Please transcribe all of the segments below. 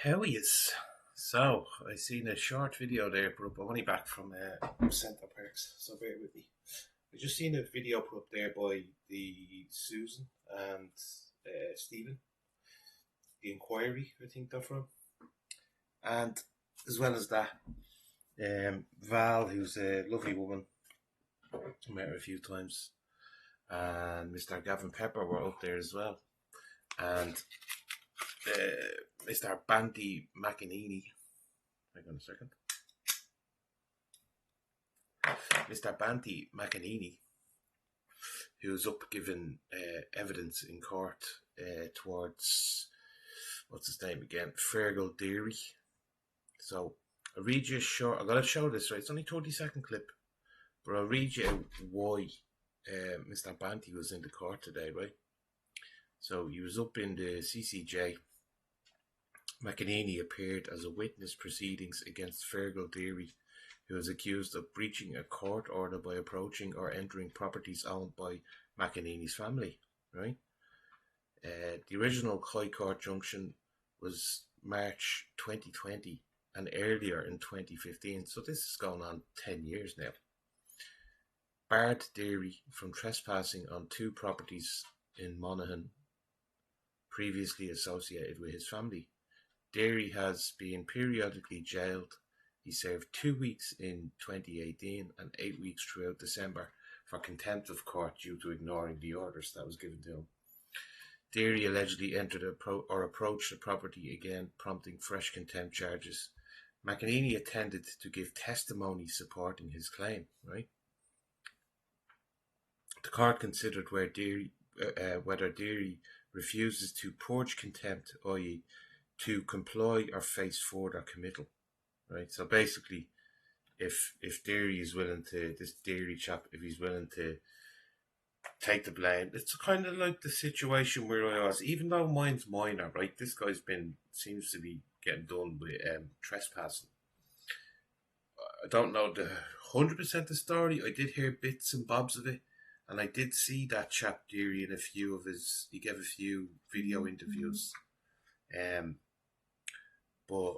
How is? So, I seen a short video there put up. I'm only back from Centre Parks, so bear with me. I just seen a video put up there by the Susan and Stephen, the inquiry, I think they're from. And as well as that, Val, who's a lovely woman, I met her a few times, and Mr. Gavin Pepper were up there as well. And Mr. Banty McEnany, hang on a second. Mr. Banty McEnany, who was up giving evidence in court towards, what's his name again, Fergal Deary. So I'll read you a short, I'm going to show this, right? It's only a 30-second clip, but I'll read you why Mr. Banty was in the court today, right? So he was up in the CCJ. McEnany appeared as a witness proceedings against Fergal Deary, who is accused of breaching a court order by approaching or entering properties owned by McEnany's family, right? The original High Court junction was March 2020 and earlier in 2015, so this is going on 10 years now. Barred Deary from trespassing on two properties in Monaghan previously associated with his family. Deary has been periodically jailed. He served 2 weeks in 2018 and 8 weeks throughout December for contempt of court due to ignoring the orders that was given to him. Deary allegedly entered or approached the property again, prompting fresh contempt charges. McEnany attended to give testimony supporting his claim, right? The court considered whether Deary refuses to purge contempt, i.e. to comply or face further committal, right? So basically, if Deary is willing to, this Deary chap, if he's willing to take the blame, it's kind of like the situation where I was, even though mine's minor, right? This guy's seems to be getting done with trespassing. I don't know the 100% the story. I did hear bits and bobs of it, and I did see that chap Deary in a few of he gave a few video interviews. But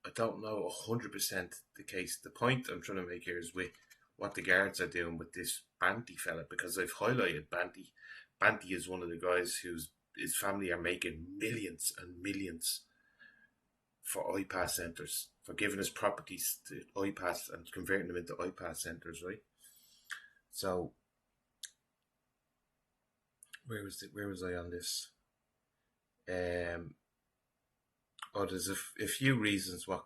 I don't know 100% the case. The point I'm trying to make here is with what the guards are doing with this Banty fella, because I've highlighted Banty. Banty is one of the guys his family are making millions and millions for IPAS centres, for giving his properties to IPAS and converting them into IPAS centres, right? So, where was I on this? There's a few reasons what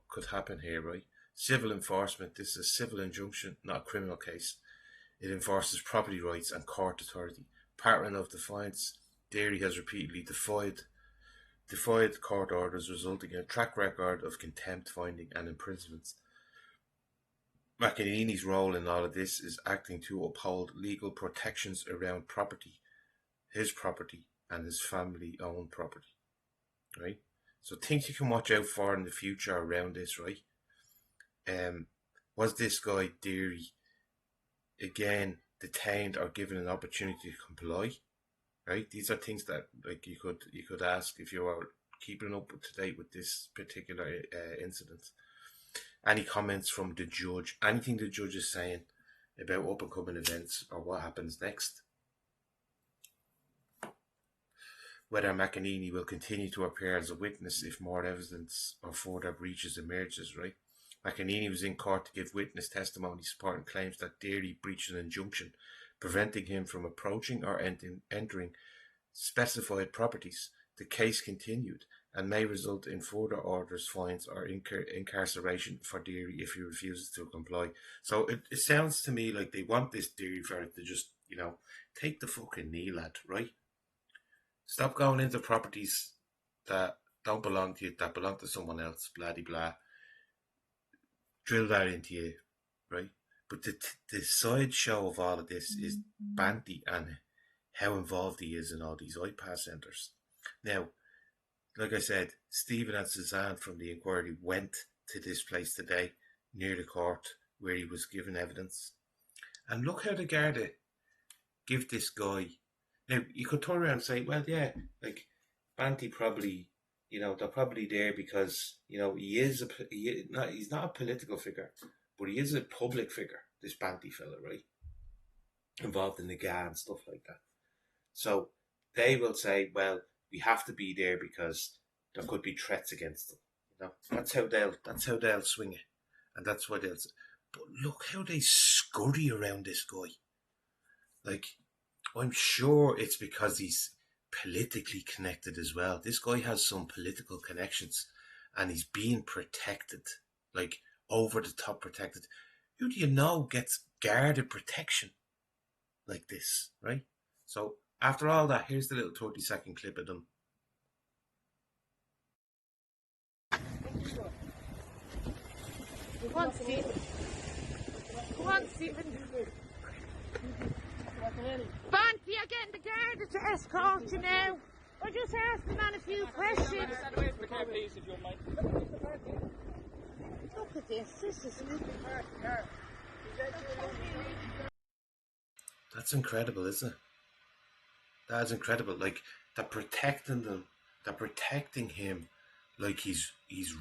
could happen here, right? Civil enforcement. This is a civil injunction, not a criminal case. It enforces property rights and court authority. Pattern of defiance. Deary has repeatedly defied court orders, resulting in a track record of contempt finding and imprisonments. McEnany's role in all of this is acting to uphold legal protections around property, his property and his family-owned property, right? So things you can watch out for in the future around this, right? Was this guy Deary again detained or given an opportunity to comply? Right? These are things that like you could ask if you are keeping up to date with this particular incident. Any comments from the judge? Anything the judge is saying about up and coming events or what happens next? Whether McEnany will continue to appear as a witness if more evidence or further breaches emerges, right? McEnany was in court to give witness testimony supporting claims that Deary breached an injunction preventing him from approaching or entering specified properties. The case continued and may result in further orders, fines or incarceration for Deary if he refuses to comply. So it sounds to me like they want this Deary fella to just, take the fucking knee, lad, right? Stop going into properties that don't belong to you, that belong to someone else, blah de blah. Drill that into you, right? But the sideshow of all of this is Banty and how involved he is in all these IPAS centres. Now, like I said, Stephen and Suzanne from the inquiry went to this place today, near the court, where he was given evidence. And look how the Garda give this guy. Now, you could turn around and say, well, yeah, like, Banty probably, they're probably there because he's not a political figure, but he is a public figure. This Banty fella, right, involved in the GA and stuff like that. So they will say, well, we have to be there because there could be threats against them. That's how they'll swing it, and that's what they'll say. But look how they scurry around this guy. Like, I'm sure it's because he's politically connected as well. This guy has some political connections, and he's being protected, like over the top protected. Who do you know gets guarded protection like this, right? So after all that, here's the little 30-second clip of them. Go on, Stephen. Go on, Stephen. Banty, you're getting the Garda to escort you now. I just asked the man a few questions. Stand away from the car, please, if you don't mind. Look at this. This is... That's incredible, isn't it? That is incredible. Like, they're protecting them. They're protecting him like he's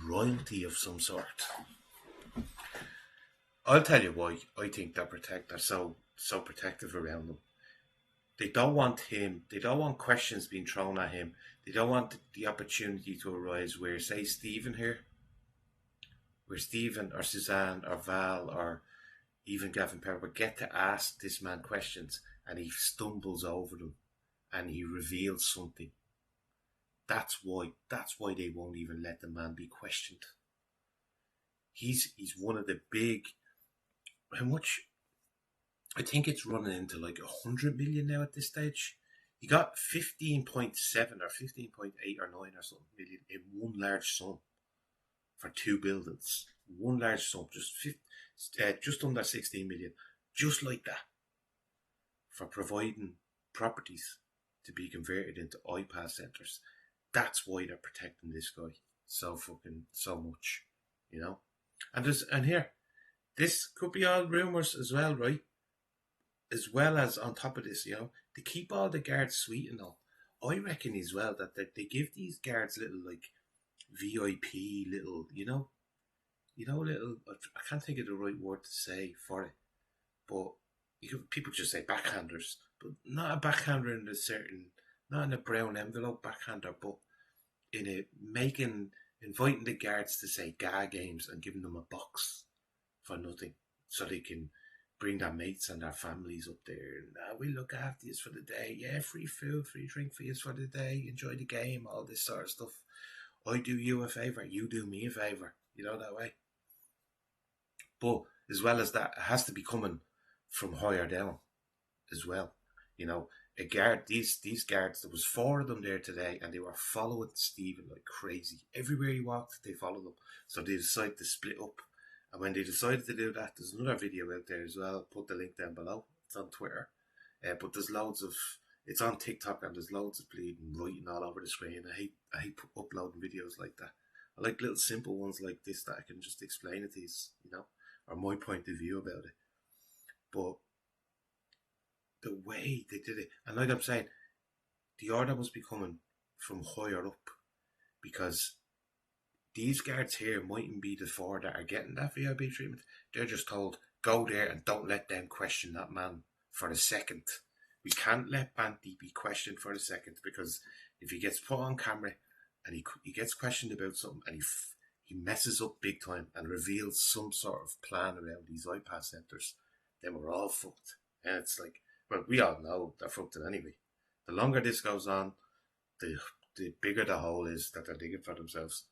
royalty of some sort. I'll tell you why I think they're so protective around them. They don't want him. They don't want questions being thrown at him. They don't want the opportunity to arise where, say, Stephen here, where Stephen or Suzanne or Val or even Gavin Pepper get to ask this man questions and he stumbles over them and he reveals something. That's why they won't even let the man be questioned. He's one of the big... How much? I think it's running into like 100 million now at this stage. He got 15.7 or 15.8 or 9 or something million in one large sum for 2 buildings. One large sum, just under 16 million, just like that, for providing properties to be converted into IPAS centres. That's why they're protecting this guy so much, And here, this could be all rumours as well, right? As well as on top of this, they keep all the guards sweet and all. I reckon as well that they give these guards little like VIP little, little. I can't think of the right word to say for it, but people just say backhanders, but not a backhander not in a brown envelope backhander, but in inviting the guards to say GA games and giving them a box for nothing, so they can bring their mates and their families up there. And we look after you for the day. Yeah, free food, free drink for you for the day. Enjoy the game, all this sort of stuff. I do you a favour, you do me a favour. That way. But as well as that, it has to be coming from higher down as well. A guard, these guards, there was 4 of them there today, and they were following Stephen like crazy. Everywhere he walked, they followed him. So they decided to split up. And when they decided to do that, there's another video out there as well. I'll put the link down below. It's on Twitter. But there's it's on TikTok, and there's loads of bleeding writing all over the screen. I hate uploading videos like that. I like little simple ones like this that I can just explain it to you, or my point of view about it. But the way they did it, and like I'm saying, the order must be coming from higher up, because these guards here mightn't be the 4 that are getting that VIP treatment. They're just told, go there and don't let them question that man for a second. We can't let Banty be questioned for a second, because if he gets put on camera and he gets questioned about something and he messes up big time and reveals some sort of plan around these IPAS centres, then we're all fucked. And it's like, well, we all know they're fucked anyway. The longer this goes on, the bigger the hole is that they're digging for themselves.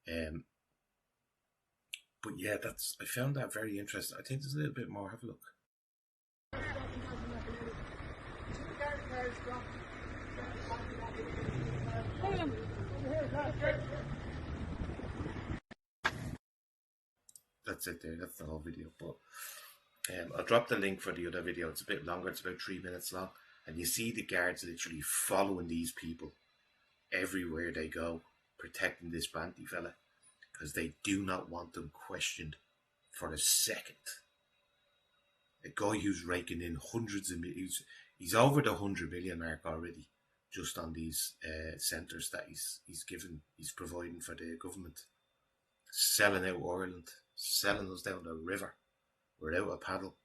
But yeah, I found that very interesting. I think there's a little bit more. Have a look. That's it there. That's the whole video. But I'll drop the link for the other video. It's a bit longer. It's about 3 minutes long. And you see the guards literally following these people everywhere they go, protecting this Banty fella, because they do not want them questioned for a second. A guy who's raking in hundreds of millions, he's over the 100 million mark already, just on these centres that he's providing for the government, selling out Ireland, selling us down the river without a paddle.